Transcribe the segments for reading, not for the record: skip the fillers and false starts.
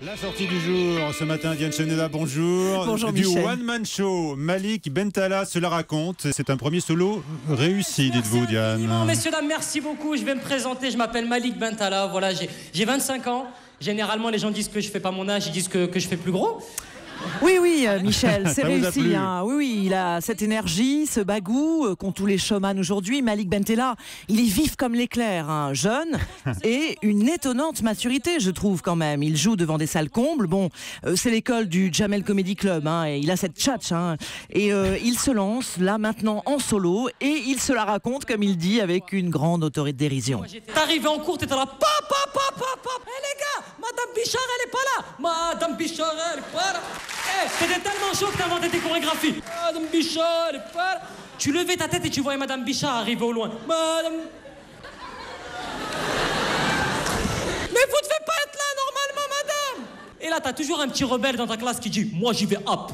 La sortie du jour, ce matin, Diane Cheneda, bonjour. Bonjour du Michel. one-man show, Malik Bentala se la raconte. C'est un premier solo réussi, dites-vous, Diane. Messieurs, dames, merci beaucoup. Je vais me présenter. Je m'appelle Malik Bentala. Voilà, j'ai 25 ans. Généralement, les gens disent que je fais pas mon âge. Ils disent que je fais plus gros. Oui, Michel, c'est Ça vous a réussi. plu Oui, il a cette énergie, ce bagou qu'ont tous les showman aujourd'hui. Malik Bentala, il est vif comme l'éclair, jeune et une étonnante maturité, je trouve quand même. Il joue devant des salles combles. Bon, c'est l'école du Jamel Comedy Club, et il a cette tchatch, et il se lance là maintenant en solo et il se la raconte, comme il dit, avec une grande autodérision. T'es arrivé en cours, t'étais là. Pop. Hé les gars, Madame Bichard, elle est pas là. Madame Bichard, elle est pas là. T'étais tellement chaud que t'as inventé tes chorégraphies. Madame Bichard, elle est pas là. Tu levais ta tête et tu voyais Madame Bichard arriver au loin. Madame... Mais vous devez pas être là normalement, madame. Et là, t'as toujours un petit rebelle dans ta classe qui dit « Moi, j'y vais hop ».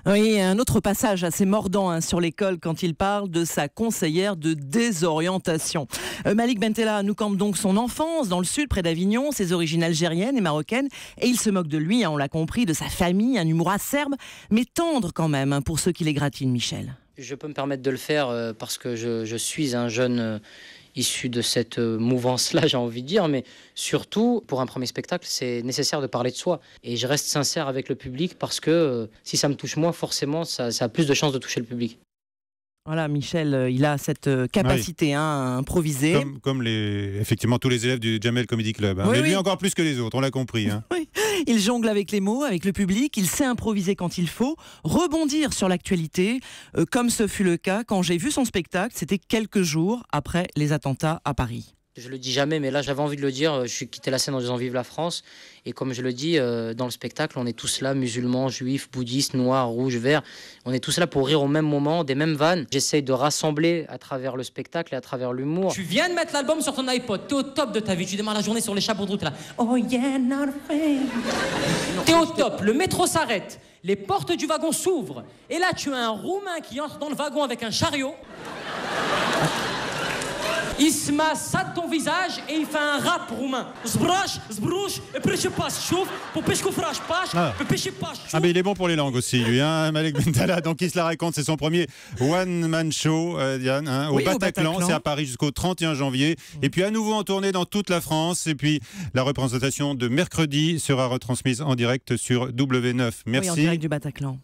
Oui, un autre passage assez mordant sur l'école quand il parle de sa conseillère de désorientation. Malik Bentala nous campe donc son enfance dans le sud, près d'Avignon, ses origines algériennes et marocaines, et il se moque de lui, on l'a compris, de sa famille, un humour acerbe, mais tendre quand même, pour ceux qui l'égratignent, Michel. Je peux me permettre de le faire parce que je suis un jeune issu de cette mouvance-là, j'ai envie de dire, mais surtout, pour un premier spectacle, c'est nécessaire de parler de soi. Et je reste sincère avec le public parce que si ça me touche moi, forcément, ça a plus de chances de toucher le public. Voilà, Michel, il a cette capacité à improviser. Comme effectivement tous les élèves du Jamel Comedy Club. Mais lui encore plus que les autres, on l'a compris. Oui. Il jongle avec les mots, avec le public, il sait improviser quand il faut, rebondir sur l'actualité, comme ce fut le cas quand j'ai vu son spectacle, c'était quelques jours après les attentats à Paris. Je le dis jamais, mais là j'avais envie de le dire. Je suis quitté la scène en disant vive la France. Et comme je le dis dans le spectacle, on est tous là, musulmans, juifs, bouddhistes, noirs, rouges, verts. On est tous là pour rire au même moment, des mêmes vannes. J'essaye de rassembler à travers le spectacle et à travers l'humour. Tu viens de mettre l'album sur ton iPod, t'es au top de ta vie, tu démarres la journée sur les chapeaux de route là. Oh yeah, not afraid. T'es au top, le métro s'arrête, les portes du wagon s'ouvrent. Et là tu as un Roumain qui entre dans le wagon avec un chariot. Il se masse ça de ton visage et il fait un rap roumain. Zbrash, zbrouche, et puis je passe chauffe, pour pêche qu'on frache pache, et puis je passe chauffe. Mais il est bon pour les langues aussi, lui, Malik Bentala. Donc il se la raconte, c'est son premier one-man show, Diane, au Bataclan. C'est à Paris jusqu'au 31 janvier. Et puis à nouveau en tournée dans toute la France. Et puis la représentation de mercredi sera retransmise en direct sur W9. Merci. Oui, en direct du Bataclan.